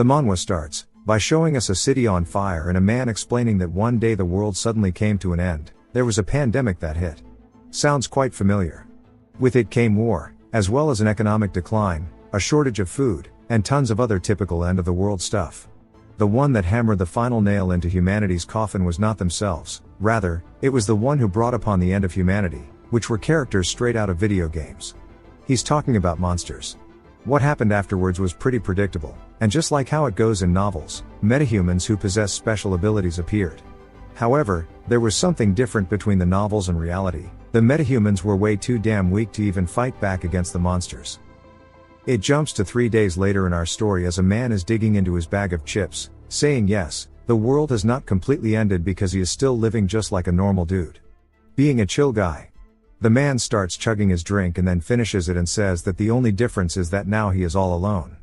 The manhwa starts by showing us a city on fire and a man explaining that one day the world suddenly came to an end. There was a pandemic that hit. Sounds quite familiar. With it came war, as well as an economic decline, a shortage of food, and tons of other typical end of the world stuff. The one that hammered the final nail into humanity's coffin was not themselves, rather, it was the one who brought upon the end of humanity, which were characters straight out of video games. He's talking about monsters. What happened afterwards was pretty predictable, and just like how it goes in novels, metahumans who possess special abilities appeared. However, there was something different between the novels and reality. The metahumans were way too damn weak to even fight back against the monsters. It jumps to 3 days later in our story as a man is digging into his bag of chips, saying yes, the world has not completely ended because he is still living just like a normal dude. Being a chill guy. The man starts chugging his drink and then finishes it and says that the only difference is that now he is all alone.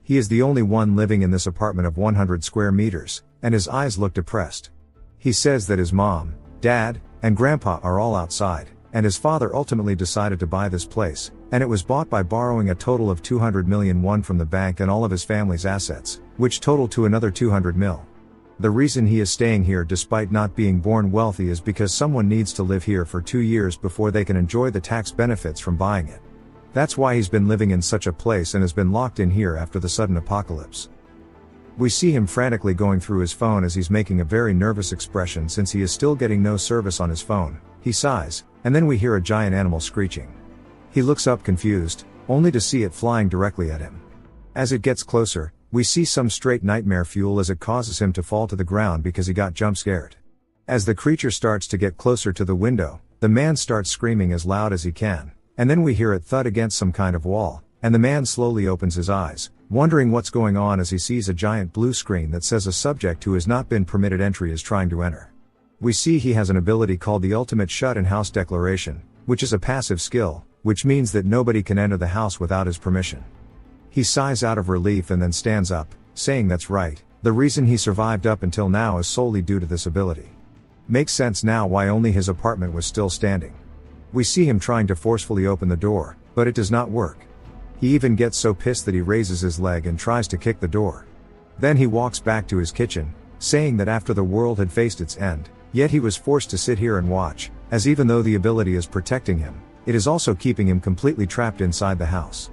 He is the only one living in this apartment of 100 square meters, and his eyes look depressed. He says that his mom, dad, and grandpa are all outside, and his father ultimately decided to buy this place, and it was bought by borrowing a total of 200 million won from the bank and all of his family's assets, which total to another 200 mil. The reason he is staying here despite not being born wealthy is because someone needs to live here for 2 years before they can enjoy the tax benefits from buying it. That's why he's been living in such a place and has been locked in here after the sudden apocalypse. We see him frantically going through his phone as he's making a very nervous expression since he is still getting no service on his phone. He sighs, and then we hear a giant animal screeching. He looks up confused, only to see it flying directly at him. As it gets closer, we see some straight nightmare fuel as it causes him to fall to the ground because he got jump scared. As the creature starts to get closer to the window, the man starts screaming as loud as he can, and then we hear it thud against some kind of wall, and the man slowly opens his eyes, wondering what's going on as he sees a giant blue screen that says a subject who has not been permitted entry is trying to enter. We see he has an ability called the Ultimate Shut-in-House Declaration, which is a passive skill, which means that nobody can enter the house without his permission. He sighs out of relief and then stands up, saying that's right, the reason he survived up until now is solely due to this ability. Makes sense now why only his apartment was still standing. We see him trying to forcefully open the door, but it does not work. He even gets so pissed that he raises his leg and tries to kick the door. Then he walks back to his kitchen, saying that after the world had faced its end, yet he was forced to sit here and watch, as even though the ability is protecting him, it is also keeping him completely trapped inside the house.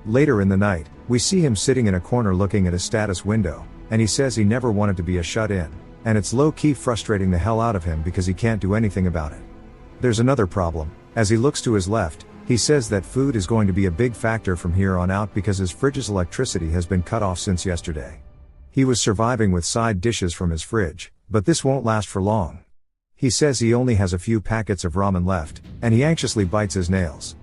Later in the night, we see him sitting in a corner looking at his status window, and he says he never wanted to be a shut-in, and it's low-key frustrating the hell out of him because he can't do anything about it. There's another problem. As he looks to his left, he says that food is going to be a big factor from here on out because his fridge's electricity has been cut off since yesterday. He was surviving with side dishes from his fridge, but this won't last for long. He says he only has a few packets of ramen left, and he anxiously bites his nails.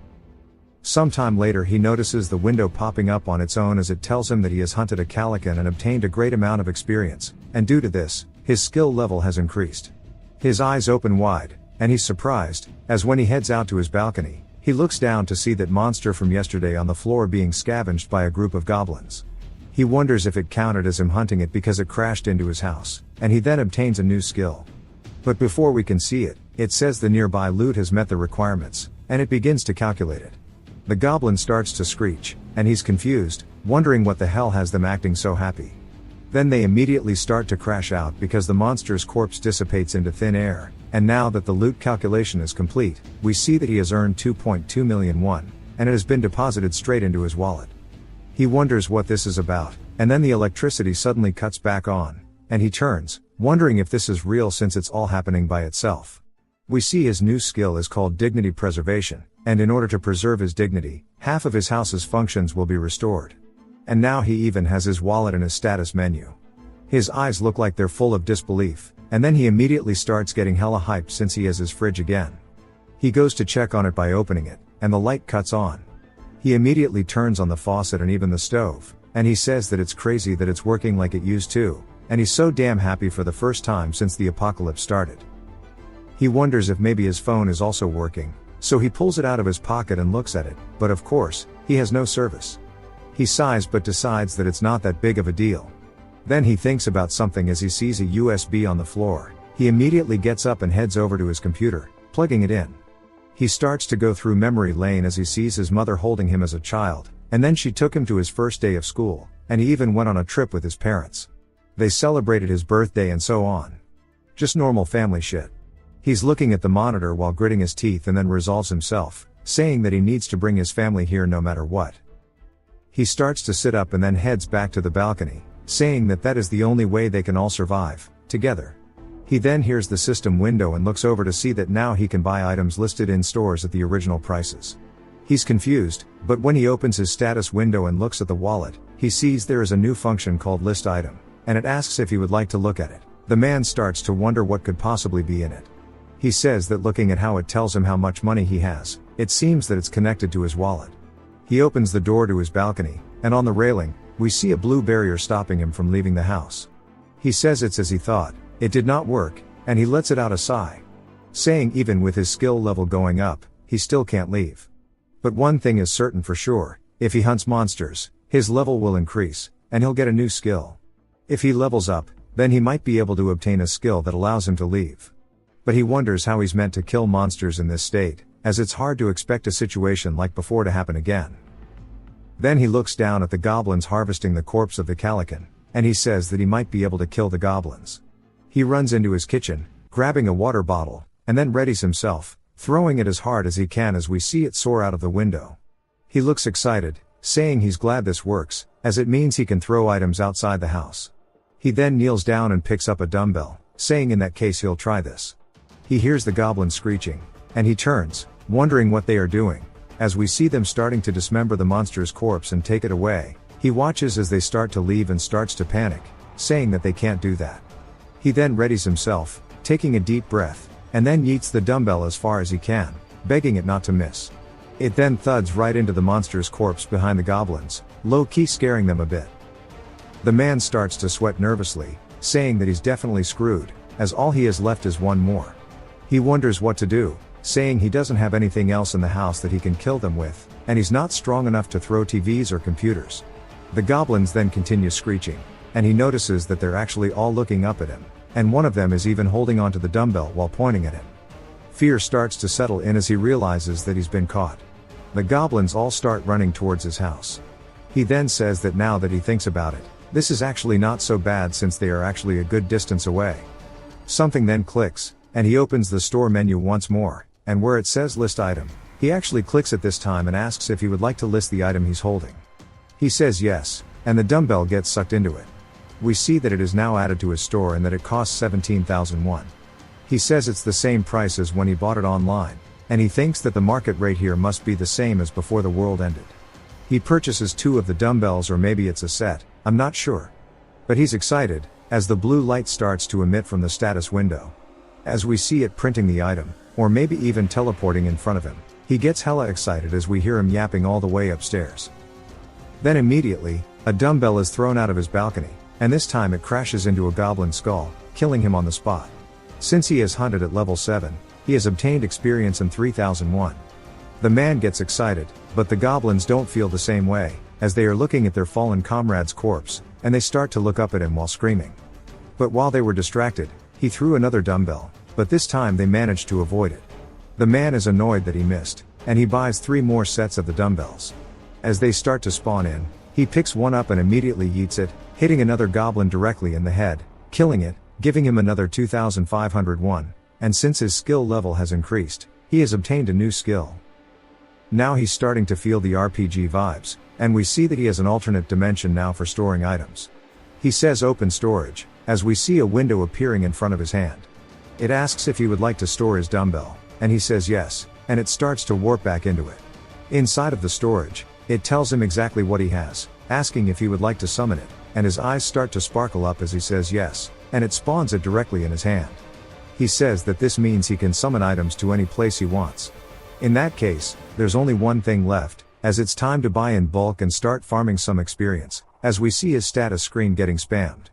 Sometime later he notices the window popping up on its own as it tells him that he has hunted a calican and obtained a great amount of experience, and due to this, his skill level has increased. His eyes open wide, and he's surprised, as when he heads out to his balcony, he looks down to see that monster from yesterday on the floor being scavenged by a group of goblins. He wonders if it counted as him hunting it because it crashed into his house, and he then obtains a new skill. But before we can see it, it says the nearby loot has met the requirements, and it begins to calculate it. The goblin starts to screech, and he's confused, wondering what the hell has them acting so happy. Then they immediately start to crash out because the monster's corpse dissipates into thin air, and now that the loot calculation is complete, we see that he has earned 2.2 million won, and it has been deposited straight into his wallet. He wonders what this is about, and then the electricity suddenly cuts back on, and he turns, wondering if this is real since it's all happening by itself. We see his new skill is called Dignity Preservation, and in order to preserve his dignity, half of his house's functions will be restored. And now he even has his wallet in his status menu. His eyes look like they're full of disbelief, and then he immediately starts getting hella hyped since he has his fridge again. He goes to check on it by opening it, and the light cuts on. He immediately turns on the faucet and even the stove, and he says that it's crazy that it's working like it used to, and he's so damn happy for the first time since the apocalypse started. He wonders if maybe his phone is also working, so he pulls it out of his pocket and looks at it, but of course, he has no service. He sighs but decides that it's not that big of a deal. Then he thinks about something as he sees a USB on the floor. He immediately gets up and heads over to his computer, plugging it in. He starts to go through memory lane as he sees his mother holding him as a child, and then she took him to his first day of school, and he even went on a trip with his parents. They celebrated his birthday and so on. Just normal family shit. He's looking at the monitor while gritting his teeth and then resolves himself, saying that he needs to bring his family here no matter what. He starts to sit up and then heads back to the balcony, saying that that is the only way they can all survive, together. He then hears the system window and looks over to see that now he can buy items listed in stores at the original prices. He's confused, but when he opens his status window and looks at the wallet, he sees there is a new function called List Item, and it asks if he would like to look at it. The man starts to wonder what could possibly be in it. He says that looking at how it tells him how much money he has, it seems that it's connected to his wallet. He opens the door to his balcony, and on the railing, we see a blue barrier stopping him from leaving the house. He says it's as he thought, it did not work, and he lets it out a sigh, saying even with his skill level going up, he still can't leave. But one thing is certain for sure, if he hunts monsters, his level will increase, and he'll get a new skill. If he levels up, then he might be able to obtain a skill that allows him to leave. But he wonders how he's meant to kill monsters in this state, as it's hard to expect a situation like before to happen again. Then he looks down at the goblins harvesting the corpse of the Calican, and he says that he might be able to kill the goblins. He runs into his kitchen, grabbing a water bottle, and then readies himself, throwing it as hard as he can as we see it soar out of the window. He looks excited, saying he's glad this works, as it means he can throw items outside the house. He then kneels down and picks up a dumbbell, saying in that case he'll try this. He hears the goblins screeching, and he turns, wondering what they are doing. As we see them starting to dismember the monster's corpse and take it away, he watches as they start to leave and starts to panic, saying that they can't do that. He then readies himself, taking a deep breath, and then yeets the dumbbell as far as he can, begging it not to miss. It then thuds right into the monster's corpse behind the goblins, low-key scaring them a bit. The man starts to sweat nervously, saying that he's definitely screwed, as all he has left is one more. He wonders what to do, saying he doesn't have anything else in the house that he can kill them with, and he's not strong enough to throw TVs or computers. The goblins then continue screeching, and he notices that they're actually all looking up at him, and one of them is even holding onto the dumbbell while pointing at him. Fear starts to settle in as he realizes that he's been caught. The goblins all start running towards his house. He then says that now that he thinks about it, this is actually not so bad since they are actually a good distance away. Something then clicks, and he opens the store menu once more, and where it says list item, he actually clicks it this time and asks if he would like to list the item he's holding. He says yes, and the dumbbell gets sucked into it. We see that it is now added to his store and that it costs 17,001. He says it's the same price as when he bought it online, and he thinks that the market rate here must be the same as before the world ended. He purchases 2 of the dumbbells, or maybe it's a set, I'm not sure. But he's excited, as the blue light starts to emit from the status window. As we see it printing the item, or maybe even teleporting in front of him, he gets hella excited as we hear him yapping all the way upstairs. Then immediately, a dumbbell is thrown out of his balcony, and this time it crashes into a goblin skull, killing him on the spot. Since he has hunted at level 7, he has obtained experience in 3001. The man gets excited, but the goblins don't feel the same way, as they are looking at their fallen comrade's corpse, and they start to look up at him while screaming. But while they were distracted, he threw another dumbbell, but this time they managed to avoid it. The man is annoyed that he missed, and he buys 3 more sets of the dumbbells. As they start to spawn in, he picks one up and immediately yeets it, hitting another goblin directly in the head, killing it, giving him another 2,501, and since his skill level has increased, he has obtained a new skill. Now he's starting to feel the RPG vibes, and we see that he has an alternate dimension now for storing items. He says open storage, as we see a window appearing in front of his hand. It asks if he would like to store his dumbbell, and he says yes, and it starts to warp back into it. Inside of the storage, it tells him exactly what he has, asking if he would like to summon it, and his eyes start to sparkle up as he says yes, and it spawns it directly in his hand. He says that this means he can summon items to any place he wants. In that case, there's only one thing left, as it's time to buy in bulk and start farming some experience, as we see his status screen getting spammed.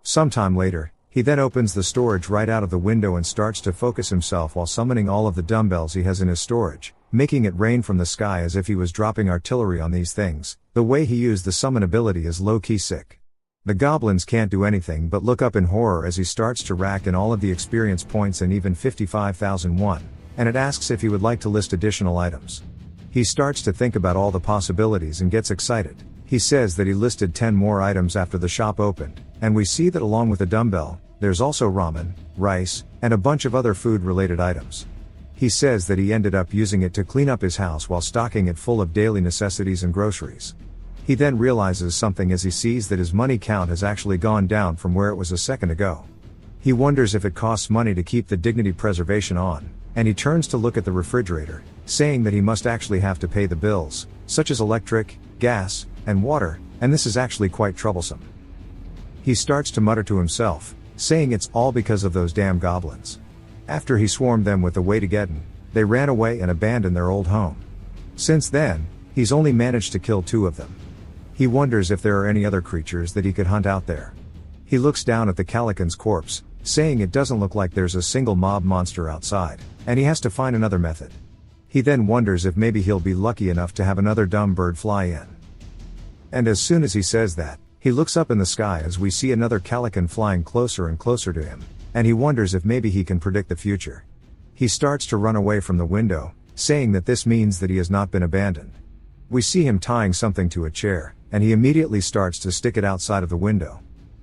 Sometime later, he then opens the storage right out of the window and starts to focus himself while summoning all of the dumbbells he has in his storage, making it rain from the sky as if he was dropping artillery on these things. The way he used the summon ability is low-key sick. The goblins can't do anything but look up in horror as he starts to rack in all of the experience points and even 55,001, and it asks if he would like to list additional items. He starts to think about all the possibilities and gets excited. He says that he listed 10 more items after the shop opened, and we see that along with a dumbbell, there's also ramen, rice, and a bunch of other food-related items. He says that he ended up using it to clean up his house while stocking it full of daily necessities and groceries. He then realizes something as he sees that his money count has actually gone down from where it was a second ago. He wonders if it costs money to keep the dignity preservation on, and he turns to look at the refrigerator, saying that he must actually have to pay the bills, such as electric, gas, and water, and this is actually quite troublesome. He starts to mutter to himself, saying it's all because of those damn goblins. After he swarmed them with the way to get in, they ran away and abandoned their old home. Since then, he's only managed to kill 2 of them. He wonders if there are any other creatures that he could hunt out there. He looks down at the Calican's corpse, saying it doesn't look like there's a single mob monster outside, and he has to find another method. He then wonders if maybe he'll be lucky enough to have another dumb bird fly in. And as soon as he says that, he looks up in the sky as we see another Calican flying closer and closer to him, and he wonders if maybe he can predict the future. He starts to run away from the window, saying that this means that he has not been abandoned. We see him tying something to a chair, and he immediately starts to stick it outside of the window.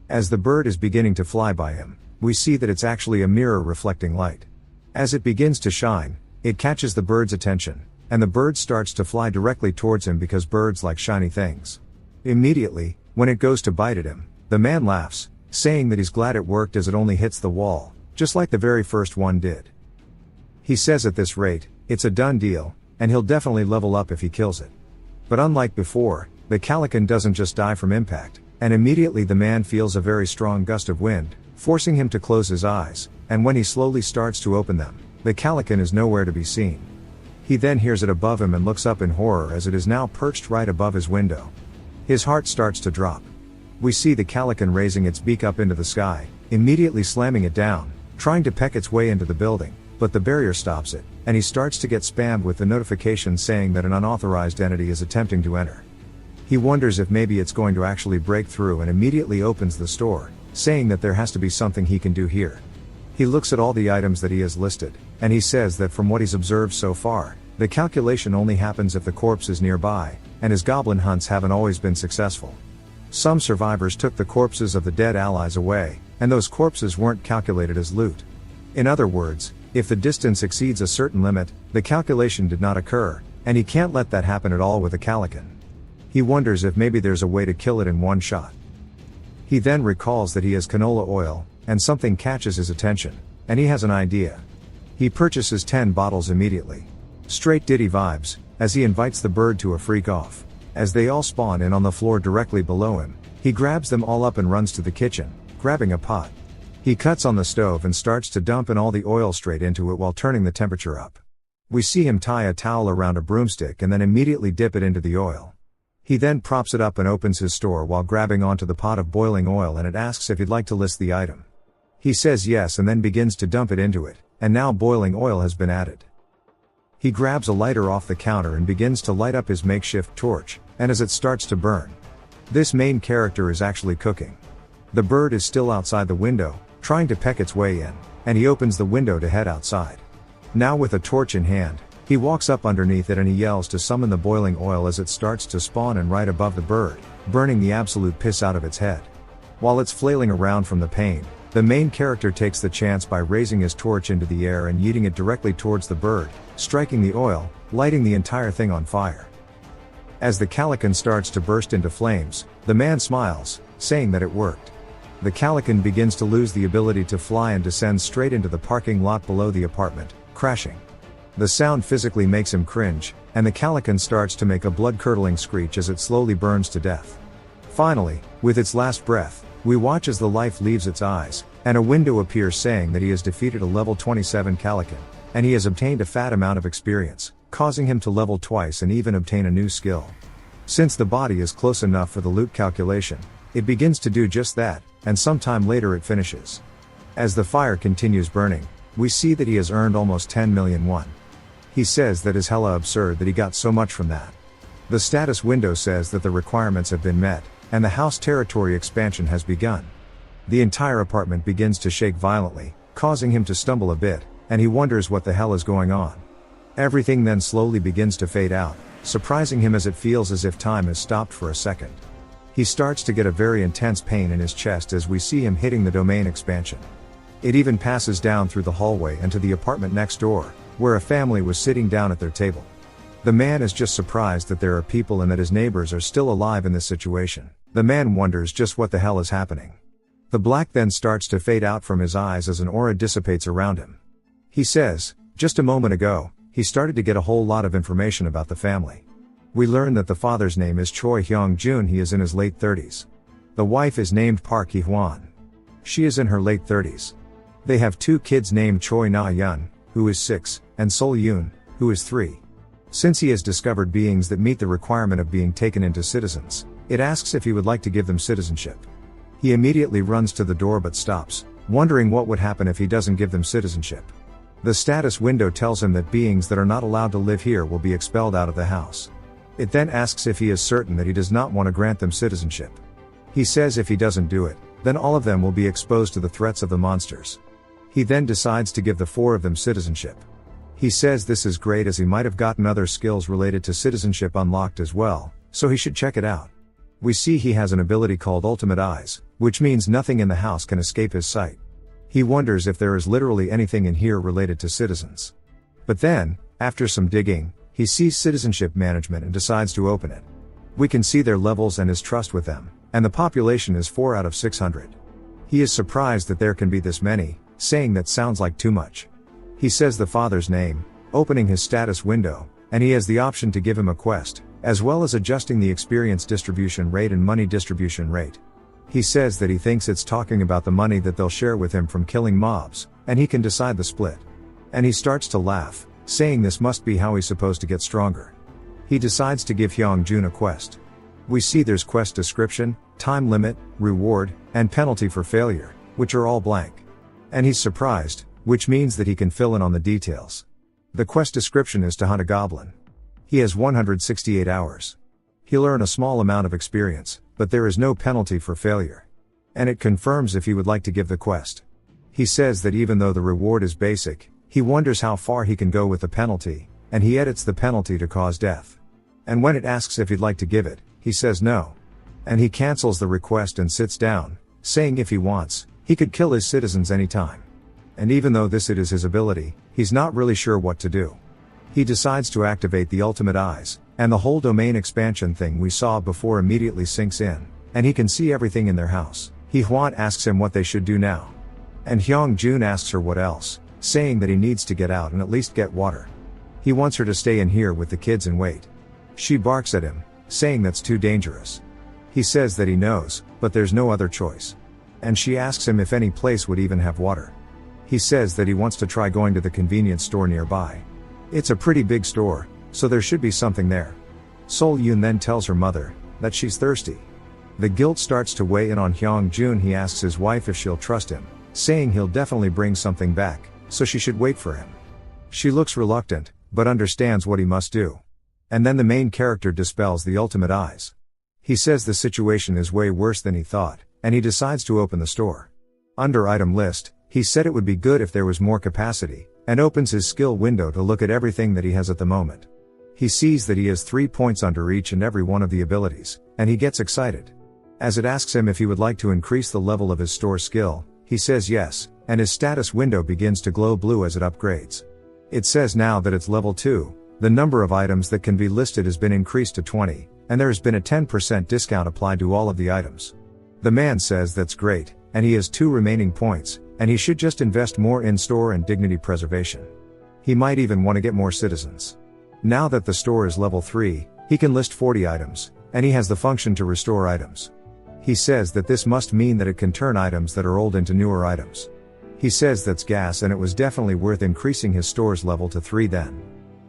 As the bird is beginning to fly by him, we see that it's actually a mirror reflecting light. As it begins to shine, it catches the bird's attention, and the bird starts to fly directly towards him because birds like shiny things. Immediately, when it goes to bite at him, the man laughs, saying that he's glad it worked as it only hits the wall, just like the very first one did. He says at this rate, it's a done deal, and he'll definitely level up if he kills it. But unlike before, the Calican doesn't just die from impact, and immediately the man feels a very strong gust of wind, forcing him to close his eyes, and when he slowly starts to open them, the Calican is nowhere to be seen. He then hears it above him and looks up in horror as it is now perched right above his window. His heart starts to drop. We see the Calican raising its beak up into the sky, immediately slamming it down, trying to peck its way into the building, but the barrier stops it, and he starts to get spammed with the notification saying that an unauthorized entity is attempting to enter. He wonders if maybe it's going to actually break through and immediately opens the store, saying that there has to be something he can do here. He looks at all the items that he has listed, and he says that from what he's observed so far, the calculation only happens if the corpse is nearby, and his goblin hunts haven't always been successful. Some survivors took the corpses of the dead allies away, and those corpses weren't calculated as loot. In other words, if the distance exceeds a certain limit, the calculation did not occur, and he can't let that happen at all with a Calican. He wonders if maybe there's a way to kill it in one shot. He then recalls that he has canola oil, and something catches his attention, and he has an idea. He purchases 10 bottles immediately. Straight Diddy vibes, as he invites the bird to a freak off. As they all spawn in on the floor directly below him, he grabs them all up and runs to the kitchen, grabbing a pot. He cuts on the stove and starts to dump in all the oil straight into it while turning the temperature up. We see him tie a towel around a broomstick and then immediately dip it into the oil. He then props it up and opens his store while grabbing onto the pot of boiling oil, and it asks if he'd like to list the item. He says yes and then begins to dump it into it, and now boiling oil has been added. He grabs a lighter off the counter and begins to light up his makeshift torch, and as it starts to burn, this main character is actually cooking. The bird is still outside the window, trying to peck its way in, and he opens the window to head outside. Now with a torch in hand, he walks up underneath it and he yells to summon the boiling oil as it starts to spawn and right above the bird, burning the absolute piss out of its head. While it's flailing around from the pain, the main character takes the chance by raising his torch into the air and yeeting it directly towards the bird, striking the oil, lighting the entire thing on fire. As the Calican starts to burst into flames, the man smiles, saying that it worked. The Calican begins to lose the ability to fly and descends straight into the parking lot below the apartment, crashing. The sound physically makes him cringe, and the Calican starts to make a blood-curdling screech as it slowly burns to death. Finally, with its last breath, we watch as the life leaves its eyes, and a window appears saying that he has defeated a level 27 Calican, and he has obtained a fat amount of experience, causing him to level twice and even obtain a new skill. Since the body is close enough for the loot calculation, it begins to do just that, and sometime later it finishes. As the fire continues burning, we see that he has earned almost 10 million won. He says that is hella absurd that he got so much from that. The status window says that the requirements have been met, and the house territory expansion has begun. The entire apartment begins to shake violently, causing him to stumble a bit, and he wonders what the hell is going on. Everything then slowly begins to fade out, surprising him as it feels as if time has stopped for a second. He starts to get a very intense pain in his chest as we see him hitting the domain expansion. It even passes down through the hallway and to the apartment next door, where a family was sitting down at their table. The man is just surprised that there are people and that his neighbors are still alive in this situation. The man wonders just what the hell is happening. The black then starts to fade out from his eyes as an aura dissipates around him. He says, just a moment ago, he started to get a whole lot of information about the family. We learn that the father's name is Choi Hyung-jun. He is in his late 30s. The wife is named Park Hee-hwan. She is in her late 30s. They have 2 kids named Choi Na-yeon, who is 6, and Sol-yoon, who is 3. Since he has discovered beings that meet the requirement of being taken into citizens, it asks if he would like to give them citizenship. He immediately runs to the door but stops, wondering what would happen if he doesn't give them citizenship. The status window tells him that beings that are not allowed to live here will be expelled out of the house. It then asks if he is certain that he does not want to grant them citizenship. He says if he doesn't do it, then all of them will be exposed to the threats of the monsters. He then decides to give the 4 of them citizenship. He says this is great as he might have gotten other skills related to citizenship unlocked as well, so he should check it out. We see he has an ability called Ultimate Eyes, which means nothing in the house can escape his sight. He wonders if there is literally anything in here related to citizens. But then, after some digging, he sees citizenship management and decides to open it. We can see their levels and his trust with them, and the population is 4 out of 600. He is surprised that there can be this many, saying that sounds like too much. He says the father's name, opening his status window, and he has the option to give him a quest, as well as adjusting the experience distribution rate and money distribution rate. He says that he thinks it's talking about the money that they'll share with him from killing mobs, and he can decide the split. And he starts to laugh, saying this must be how he's supposed to get stronger. He decides to give Hyung-jun a quest. We see there's quest description, time limit, reward, and penalty for failure, which are all blank. And he's surprised, which means that he can fill in on the details. The quest description is to hunt a goblin. He has 168 hours. He'll earn a small amount of experience, but there is no penalty for failure. And it confirms if he would like to give the quest. He says that even though the reward is basic, he wonders how far he can go with the penalty, and he edits the penalty to cause death. And when it asks if he'd like to give it, he says no. And he cancels the request and sits down, saying if he wants, he could kill his citizens anytime. And even though this it is his ability, he's not really sure what to do. He decides to activate the Ultimate Eyes, and the whole domain expansion thing we saw before immediately sinks in, and he can see everything in their house. Hee-hwan asks him what they should do now. And Hyung-jun asks her what else, saying that he needs to get out and at least get water. He wants her to stay in here with the kids and wait. She barks at him, saying that's too dangerous. He says that he knows, but there's no other choice. And she asks him if any place would even have water. He says that he wants to try going to the convenience store nearby. It's a pretty big store, so there should be something there. Sol-yoon then tells her mother that she's thirsty. The guilt starts to weigh in on Hyung-jun. He asks his wife if she'll trust him, saying he'll definitely bring something back, so she should wait for him. She looks reluctant, but understands what he must do. And then the main character dispels the Ultimate Eyes. He says the situation is way worse than he thought, and he decides to open the store. Under item list, he said it would be good if there was more capacity, and opens his skill window to look at everything that he has at the moment. He sees that he has 3 points under each and every one of the abilities, and he gets excited. As it asks him if he would like to increase the level of his store skill, he says yes, and his status window begins to glow blue as it upgrades. It says now that it's level 2, the number of items that can be listed has been increased to 20, and there has been a 10% discount applied to all of the items. The man says that's great, and he has 2 remaining points, and he should just invest more in store and dignity preservation. He might even want to get more citizens. Now that the store is level 3, he can list 40 items, and he has the function to restore items. He says that this must mean that it can turn items that are old into newer items. He says that's gas, and it was definitely worth increasing his store's level to 3 then.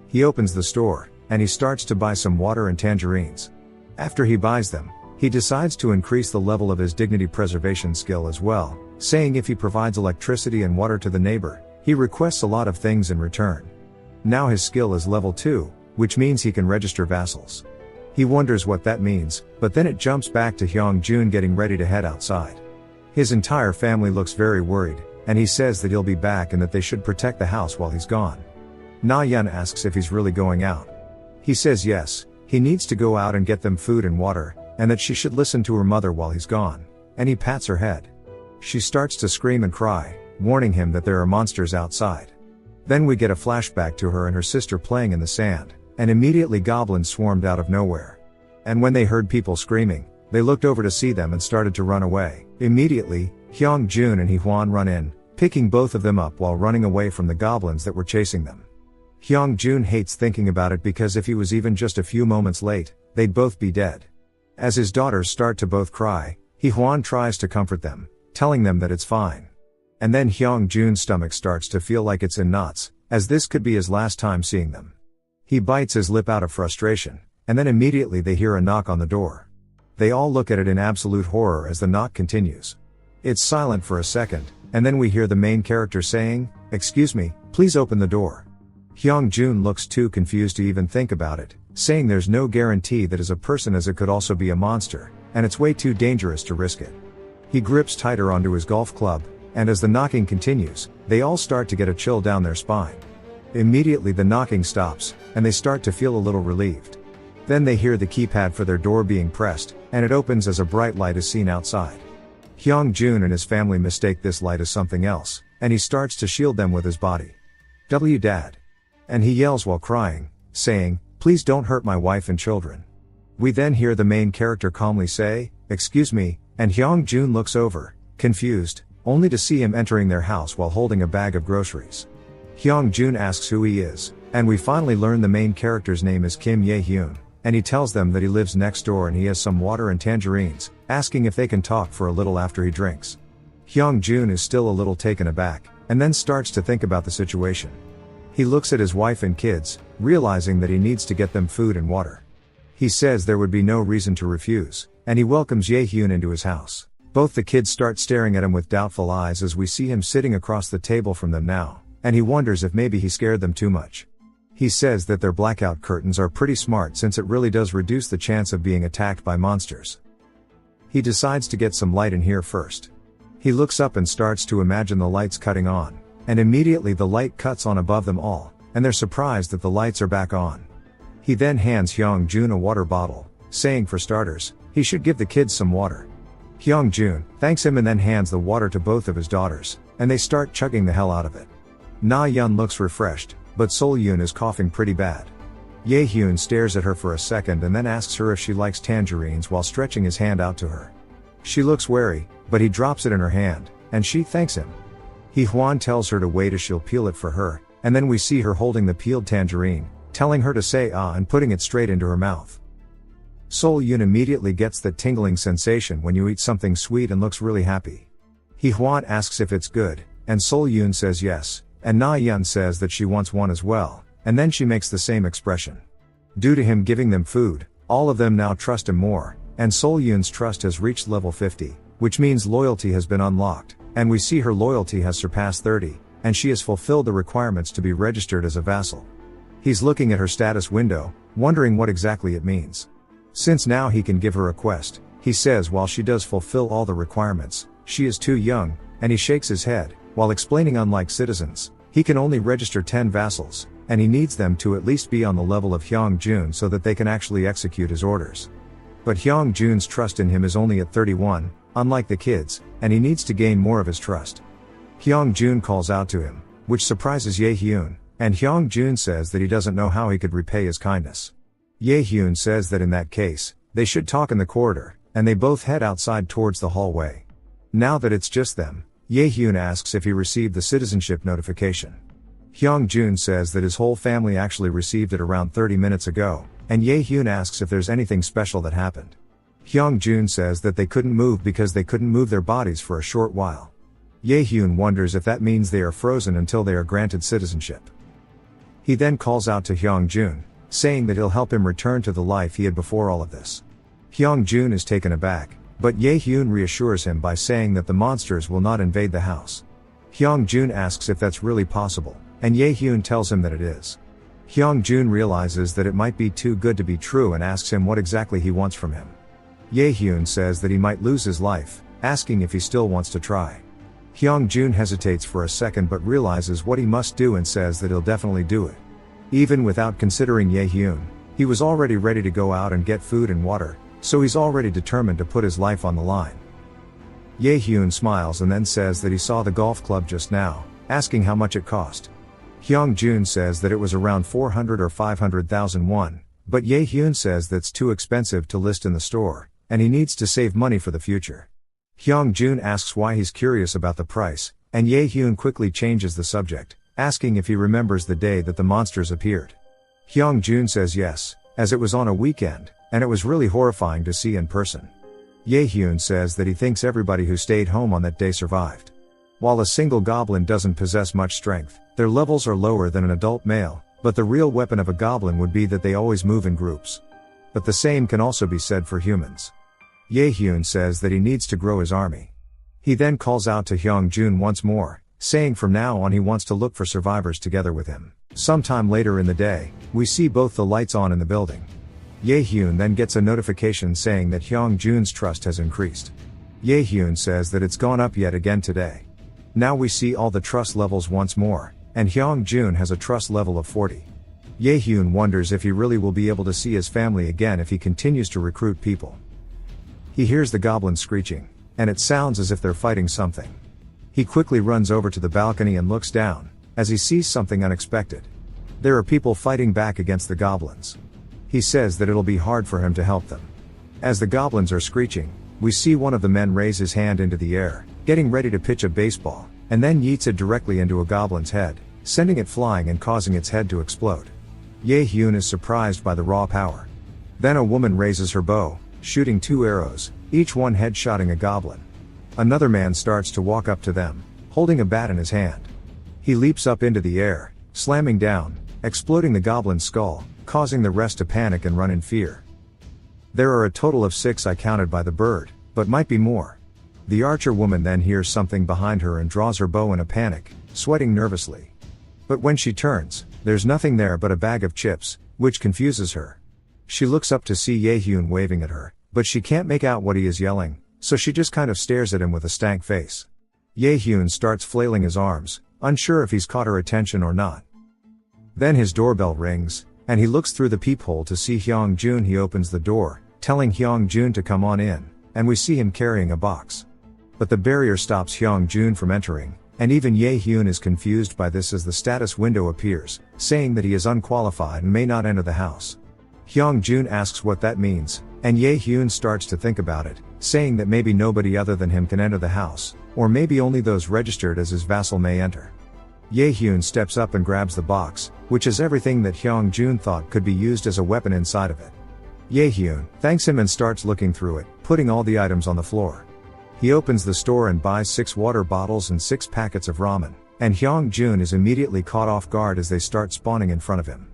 He opens the store, and he starts to buy some water and tangerines. After he buys them, he decides to increase the level of his dignity preservation skill as well, saying if he provides electricity and water to the neighbor, he requests a lot of things in return. Now his skill is level 2, which means he can register vassals. He wonders what that means, but then it jumps back to Hyung-jun getting ready to head outside. His entire family looks very worried, and he says that he'll be back and that they should protect the house while he's gone. Na-yeon asks if he's really going out. He says yes, he needs to go out and get them food and water, and that she should listen to her mother while he's gone, and he pats her head. She starts to scream and cry, warning him that there are monsters outside. Then we get a flashback to her and her sister playing in the sand, and immediately goblins swarmed out of nowhere. And when they heard people screaming, they looked over to see them and started to run away. Immediately, Hyung-jun and Hee-hwan run in, picking both of them up while running away from the goblins that were chasing them. Hyung-jun hates thinking about it because if he was even just a few moments late, they'd both be dead. As his daughters start to both cry, Hee-hwan tries to comfort them, telling them that it's fine. And then Hyung-jun's stomach starts to feel like it's in knots, as this could be his last time seeing them. He bites his lip out of frustration, and then immediately they hear a knock on the door. They all look at it in absolute horror as the knock continues. It's silent for a second, and then we hear the main character saying, "Excuse me, please open the door." Hyung-jun looks too confused to even think about it, saying there's no guarantee that is a person as it could also be a monster, and it's way too dangerous to risk it. He grips tighter onto his golf club, and as the knocking continues, they all start to get a chill down their spine. Immediately the knocking stops, and they start to feel a little relieved. Then they hear the keypad for their door being pressed, and it opens as a bright light is seen outside. Hyung-jun and his family mistake this light as something else, and he starts to shield them with his body. Dad. And he yells while crying, saying, "Please don't hurt my wife and children." We then hear the main character calmly say, "Excuse me," and Hyung-jun looks over, confused, only to see him entering their house while holding a bag of groceries. Hyung-jun asks who he is, and we finally learn the main character's name is Kim Ye-hyun, and he tells them that he lives next door and he has some water and tangerines, asking if they can talk for a little after he drinks. Hyung-jun is still a little taken aback, and then starts to think about the situation. He looks at his wife and kids, realizing that he needs to get them food and water. He says there would be no reason to refuse, and he welcomes Ye-hyun into his house. Both the kids start staring at him with doubtful eyes as we see him sitting across the table from them now, and he wonders if maybe he scared them too much. He says that their blackout curtains are pretty smart since it really does reduce the chance of being attacked by monsters. He decides to get some light in here first. He looks up and starts to imagine the lights cutting on, and immediately the light cuts on above them all, and they're surprised that the lights are back on. He then hands Hyung-jun a water bottle, saying for starters, he should give the kids some water. Hyung-jun thanks him and then hands the water to both of his daughters, and they start chugging the hell out of it. Na-yeon looks refreshed, but Sol-yoon is coughing pretty bad. Ye-hyun stares at her for a second and then asks her if she likes tangerines while stretching his hand out to her. She looks wary, but he drops it in her hand, and she thanks him. Hee-hwan tells her to wait as she'll peel it for her, and then we see her holding the peeled tangerine, telling her to say ah and putting it straight into her mouth. Sol-yoon immediately gets that tingling sensation when you eat something sweet and looks really happy. Hee-hwan asks if it's good, and Sol-yoon says yes, and Na-yeon says that she wants one as well, and then she makes the same expression. Due to him giving them food, all of them now trust him more, and Sol-yoon's trust has reached level 50, which means loyalty has been unlocked, and we see her loyalty has surpassed 30, and she has fulfilled the requirements to be registered as a vassal. He's looking at her status window, wondering what exactly it means. Since now he can give her a quest, he says while she does fulfill all the requirements, she is too young, and he shakes his head, while explaining unlike citizens, he can only register 10 vassals, and he needs them to at least be on the level of Hyung-jun so that they can actually execute his orders. But Hyung-jun's trust in him is only at 31, unlike the kids, and he needs to gain more of his trust. Hyung-jun calls out to him, which surprises Ye-hyun, and Hyung-jun says that he doesn't know how he could repay his kindness. Ye-hyun says that in that case, they should talk in the corridor, and they both head outside towards the hallway. Now that it's just them, Ye-hyun asks if he received the citizenship notification. Hyung-jun says that his whole family actually received it around 30 minutes ago, and Ye-hyun asks if there's anything special that happened. Hyung-jun says that they couldn't move because they couldn't move their bodies for a short while. Ye-hyun wonders if that means they are frozen until they are granted citizenship. He then calls out to Hyung-jun, saying that he'll help him return to the life he had before all of this. Hyung-jun is taken aback, but Ye-hyun reassures him by saying that the monsters will not invade the house. Hyung-jun asks if that's really possible, and Ye-hyun tells him that it is. Hyung-jun realizes that it might be too good to be true and asks him what exactly he wants from him. Ye-hyun says that he might lose his life, asking if he still wants to try. Hyung-jun hesitates for a second but realizes what he must do and says that he'll definitely do it, Even without considering Ye-hyun, he was already ready to go out and get food and water, so he's already determined to put his life on the line. Ye-hyun smiles and then says that he saw the golf club just now, asking how much it cost. Hyung-jun says that it was around 400 or 500,000 won, but Ye-hyun says that's too expensive to list in the store, and he needs to save money for the future. Hyung-jun asks why he's curious about the price, and Ye-hyun quickly changes the subject, asking if he remembers the day that the monsters appeared. Hyung-jun says yes, as it was on a weekend, and it was really horrifying to see in person. Ye-hyun says that he thinks everybody who stayed home on that day survived. While a single goblin doesn't possess much strength, their levels are lower than an adult male, but the real weapon of a goblin would be that they always move in groups. But the same can also be said for humans. Ye-hyun says that he needs to grow his army. He then calls out to Hyung-jun once more, saying from now on he wants to look for survivors together with him. Sometime later in the day, we see both the lights on in the building. Ye-hyun then gets a notification saying that Hyung-jun's trust has increased. Ye-hyun says that it's gone up yet again today. Now we see all the trust levels once more, and Hyung-jun has a trust level of 40. Ye-hyun wonders if he really will be able to see his family again if he continues to recruit people. He hears the goblins screeching, and it sounds as if they're fighting something. He quickly runs over to the balcony and looks down, as he sees something unexpected. There are people fighting back against the goblins. He says that it'll be hard for him to help them. As the goblins are screeching, we see one of the men raise his hand into the air, getting ready to pitch a baseball, and then yeets it directly into a goblin's head, sending it flying and causing its head to explode. Ye-hyun is surprised by the raw power. Then a woman raises her bow, shooting 2 arrows, each one headshotting a goblin. Another man starts to walk up to them, holding a bat in his hand. He leaps up into the air, slamming down, exploding the goblin's skull, causing the rest to panic and run in fear. There are a total of 6 I counted by the bird, but might be more. The archer woman then hears something behind her and draws her bow in a panic, sweating nervously. But when she turns, there's nothing there but a bag of chips, which confuses her. She looks up to see Ye-hyun waving at her, but she can't make out what he is yelling, so she just kind of stares at him with a stank face. Ye-hyun starts flailing his arms, unsure if he's caught her attention or not. Then his doorbell rings, and he looks through the peephole to see Hyung-jun. He opens the door, telling Hyung-jun to come on in, and we see him carrying a box. But the barrier stops Hyung-jun from entering, and even Ye-hyun is confused by this as the status window appears, saying that he is unqualified and may not enter the house. Hyung-jun asks what that means, and Ye-hyun starts to think about it, saying that maybe nobody other than him can enter the house, or maybe only those registered as his vassal may enter. Ye-hyun steps up and grabs the box, which is everything that Hyung-jun thought could be used as a weapon inside of it. Ye-hyun thanks him and starts looking through it, putting all the items on the floor. He opens the store and buys 6 water bottles and 6 packets of ramen, and Hyung-jun is immediately caught off guard as they start spawning in front of him.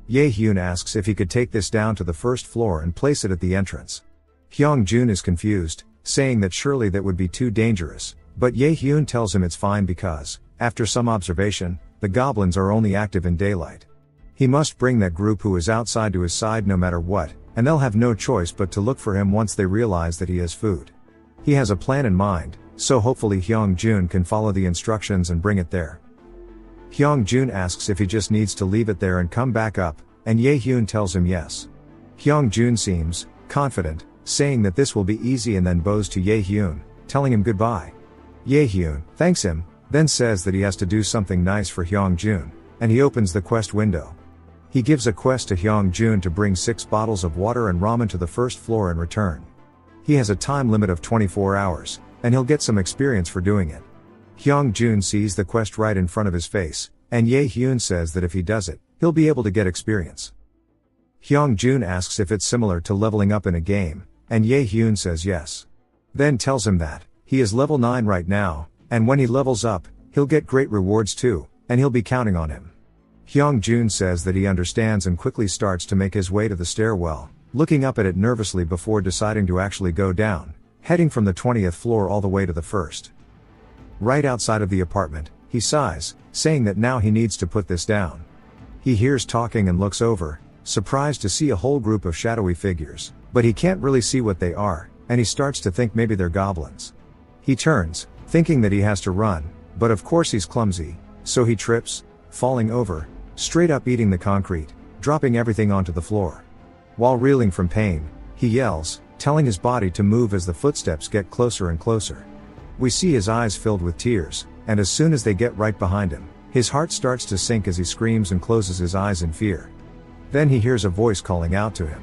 Ye-hyun asks if he could take this down to the first floor and place it at the entrance. Hyung-jun is confused, saying that surely that would be too dangerous, but Ye-hyun tells him it's fine because, after some observation, the goblins are only active in daylight. He must bring that group who is outside to his side no matter what, and they'll have no choice but to look for him once they realize that he has food. He has a plan in mind, so hopefully Hyung-jun can follow the instructions and bring it there. Hyung-jun asks if he just needs to leave it there and come back up, and Ye-hyun tells him yes. Hyung-jun seems confident, saying that this will be easy and then bows to Ye-hyun, telling him goodbye. Ye-hyun thanks him, then says that he has to do something nice for Hyung-jun, and he opens the quest window. He gives a quest to Hyung-jun to bring 6 bottles of water and ramen to the first floor in return. He has a time limit of 24 hours, and he'll get some experience for doing it. Hyung-jun sees the quest right in front of his face, and Ye-hyun says that if he does it, he'll be able to get experience. Hyung-jun asks if it's similar to leveling up in a game, and Ye-hyun says yes. Then tells him that he is level 9 right now, and when he levels up, he'll get great rewards too, and he'll be counting on him. Hyung-jun says that he understands and quickly starts to make his way to the stairwell, looking up at it nervously before deciding to actually go down, heading from the 20th floor all the way to the first. Right outside of the apartment, he sighs, saying that now he needs to put this down. He hears talking and looks over, surprised to see a whole group of shadowy figures, but he can't really see what they are, and he starts to think maybe they're goblins. He turns, thinking that he has to run, but of course he's clumsy, so he trips, falling over, straight up eating the concrete, dropping everything onto the floor. While reeling from pain, he yells, telling his body to move as the footsteps get closer and closer. We see his eyes filled with tears, and as soon as they get right behind him, his heart starts to sink as he screams and closes his eyes in fear. Then he hears a voice calling out to him.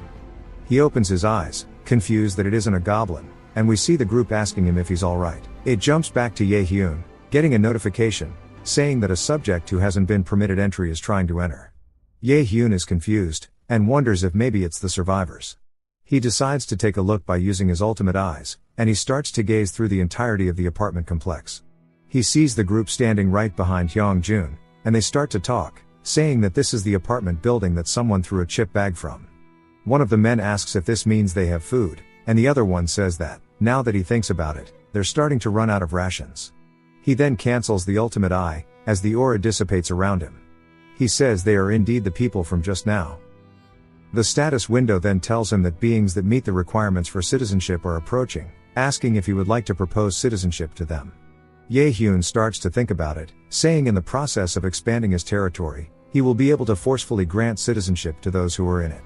He opens his eyes, confused that it isn't a goblin, and we see the group asking him if he's alright. It jumps back to Ye-hyun, getting a notification, saying that a subject who hasn't been permitted entry is trying to enter. Ye-hyun is confused, and wonders if maybe it's the survivors. He decides to take a look by using his ultimate eyes, and he starts to gaze through the entirety of the apartment complex. He sees the group standing right behind Hyung-jun, and they start to talk, saying that this is the apartment building that someone threw a chip bag from. One of the men asks if this means they have food, and the other one says that, now that he thinks about it, they're starting to run out of rations. He then cancels the ultimate eye, as the aura dissipates around him. He says they are indeed the people from just now. The status window then tells him that beings that meet the requirements for citizenship are approaching, asking if he would like to propose citizenship to them. Ye-hyun starts to think about it, saying in the process of expanding his territory, he will be able to forcefully grant citizenship to those who are in it.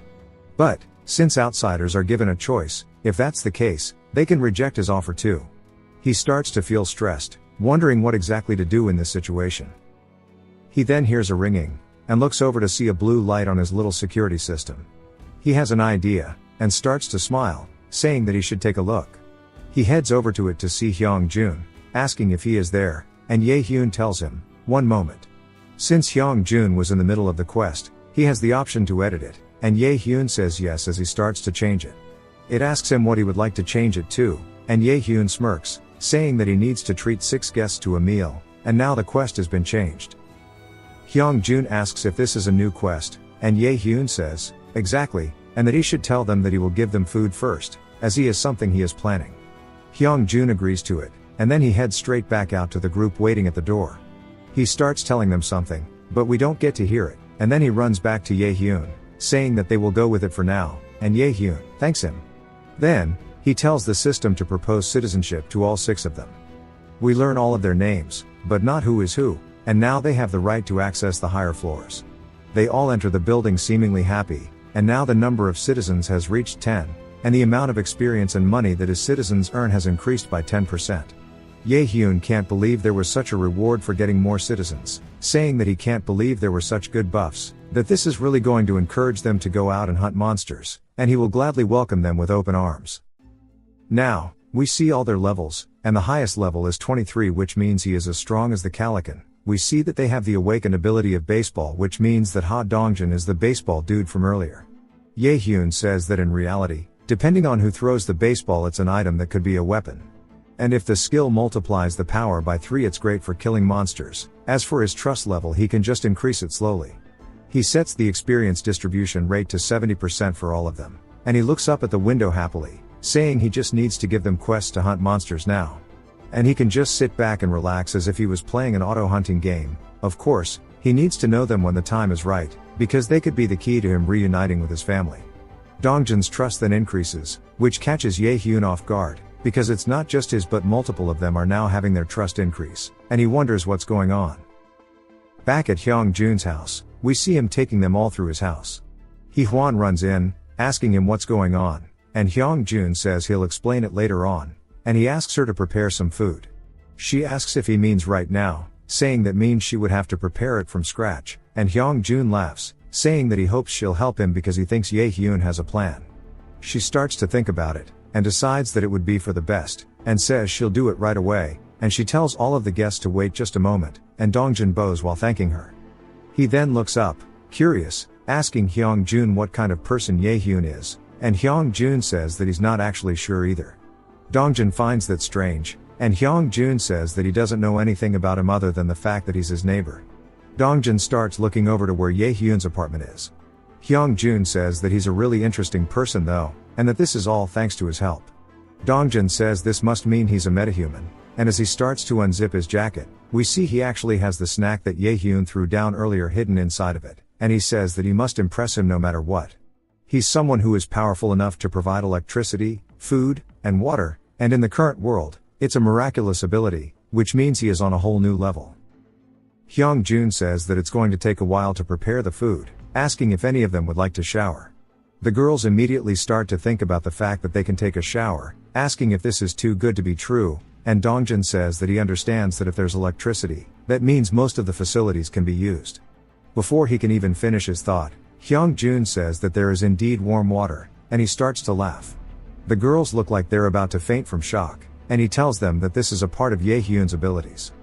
But, since outsiders are given a choice, if that's the case, they can reject his offer too. He starts to feel stressed, wondering what exactly to do in this situation. He then hears a ringing, and looks over to see a blue light on his little security system. He has an idea, and starts to smile, saying that he should take a look. He heads over to it to see Hyung-jun, asking if he is there, and Ye-hyun tells him, "One moment." Since Hyung-jun was in the middle of the quest, he has the option to edit it, and Ye-hyun says yes as he starts to change it. It asks him what he would like to change it to, and Ye-hyun smirks, saying that he needs to treat 6 guests to a meal, and now the quest has been changed. Hyung-jun asks if this is a new quest, and Ye-hyun says, exactly, and that he should tell them that he will give them food first, as he has something he is planning. Hyung-jun agrees to it, and then he heads straight back out to the group waiting at the door. He starts telling them something, but we don't get to hear it, and then he runs back to Ye-hyun, saying that they will go with it for now, and Ye-hyun thanks him. Then, he tells the system to propose citizenship to all 6 of them. We learn all of their names, but not who is who, and now they have the right to access the higher floors. They all enter the building seemingly happy, and now the number of citizens has reached 10, and the amount of experience and money that his citizens earn has increased by 10%. Ye-hyun can't believe there was such a reward for getting more citizens, saying that he can't believe there were such good buffs, that this is really going to encourage them to go out and hunt monsters, and he will gladly welcome them with open arms. Now, we see all their levels, and the highest level is 23, which means he is as strong as the Calican. We see that they have the awakened ability of baseball, which means that Ha Dongjin is the baseball dude from earlier. Ye-hyun says that in reality, depending on who throws the baseball, it's an item that could be a weapon. And if the skill multiplies the power by 3, it's great for killing monsters. As for his trust level, he can just increase it slowly. He sets the experience distribution rate to 70% for all of them, and he looks up at the window happily, saying he just needs to give them quests to hunt monsters now. And he can just sit back and relax as if he was playing an auto-hunting game. Of course, he needs to know them when the time is right, because they could be the key to him reuniting with his family. Dongjin's trust then increases, which catches Ye-hyun off guard, because it's not just his but multiple of them are now having their trust increase, and he wonders what's going on. Back at Hyung-jun's house, we see him taking them all through his house. Hee-hwan runs in, asking him what's going on, and Hyung-jun says he'll explain it later on, and he asks her to prepare some food. She asks if he means right now, saying that means she would have to prepare it from scratch, and Hyung-jun laughs, saying that he hopes she'll help him because he thinks Ye-hyun has a plan. She starts to think about it, and decides that it would be for the best, and says she'll do it right away, and she tells all of the guests to wait just a moment, and Dongjin bows while thanking her. He then looks up, curious, asking Hyung-jun what kind of person Ye-hyun is, and Hyung-jun says that he's not actually sure either. Dongjin finds that strange, and Hyung-jun says that he doesn't know anything about him other than the fact that he's his neighbor. Dongjin starts looking over to where Ye-hyun's apartment is. Hyung-jun says that he's a really interesting person though, and that this is all thanks to his help. Dongjin says this must mean he's a metahuman, and as he starts to unzip his jacket, we see he actually has the snack that Ye-hyun threw down earlier hidden inside of it, and he says that he must impress him no matter what. He's someone who is powerful enough to provide electricity, food, and water, and in the current world, it's a miraculous ability, which means he is on a whole new level. Hyung-jun says that it's going to take a while to prepare the food, asking if any of them would like to shower. The girls immediately start to think about the fact that they can take a shower, asking if this is too good to be true, and Dongjun says that he understands that if there's electricity, that means most of the facilities can be used. Before he can even finish his thought, Hyung-jun says that there is indeed warm water, and he starts to laugh. The girls look like they're about to faint from shock, and he tells them that this is a part of Ye-hyun's abilities.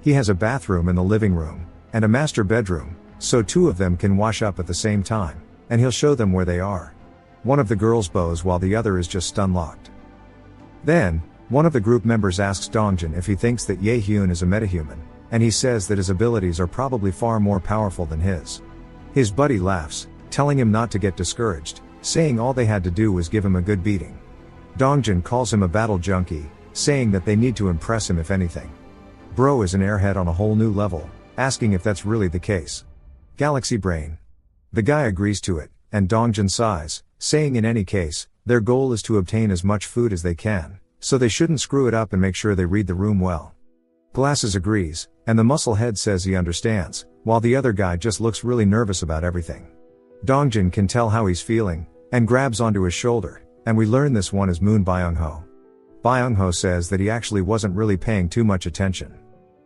He has a bathroom in the living room, and a master bedroom, so two of them can wash up at the same time, and he'll show them where they are. One of the girls bows while the other is just stun-locked. Then, one of the group members asks Dongjun if he thinks that Ye-hyun is a metahuman, and he says that his abilities are probably far more powerful than his. His buddy laughs, telling him not to get discouraged, saying all they had to do was give him a good beating. Dongjun calls him a battle junkie, saying that they need to impress him if anything. Bro is an airhead on a whole new level, asking if that's really the case. Galaxy brain. The guy agrees to it, and Dongjun sighs, saying in any case, their goal is to obtain as much food as they can, so they shouldn't screw it up and make sure they read the room well. Glasses agrees, and the musclehead says he understands, while the other guy just looks really nervous about everything. Dongjun can tell how he's feeling, and grabs onto his shoulder, and we learn this one is Moon Byung-ho. Byung-ho says that he actually wasn't really paying too much attention.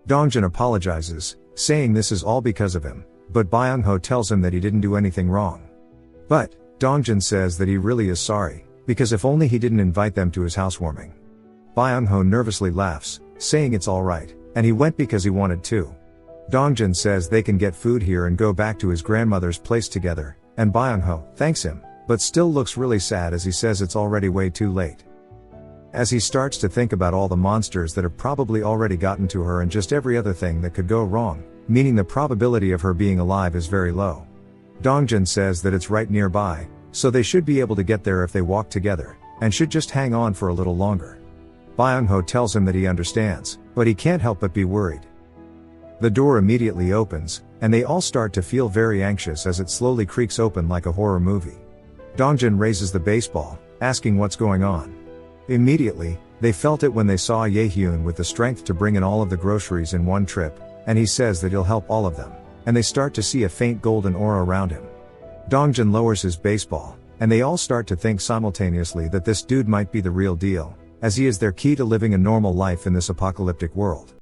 Dongjun apologizes, saying this is all because of him, but Byung-ho tells him that he didn't do anything wrong. But, Dongjun says that he really is sorry, because if only he didn't invite them to his housewarming. Byung-ho nervously laughs, saying it's alright, and he went because he wanted to. Dongjun says they can get food here and go back to his grandmother's place together, and Byung-ho thanks him, but still looks really sad as he says it's already way too late. As he starts to think about all the monsters that have probably already gotten to her and just every other thing that could go wrong, meaning the probability of her being alive is very low. Dongjun says that it's right nearby, so they should be able to get there if they walk together, and should just hang on for a little longer. Byung-ho tells him that he understands, but he can't help but be worried. The door immediately opens, and they all start to feel very anxious as it slowly creaks open like a horror movie. Dongjun raises the baseball, asking what's going on. Immediately, they felt it when they saw Ye-hyun with the strength to bring in all of the groceries in one trip, and he says that he'll help all of them, and they start to see a faint golden aura around him. Dongjun lowers his baseball, and they all start to think simultaneously that this dude might be the real deal, as he is their key to living a normal life in this apocalyptic world.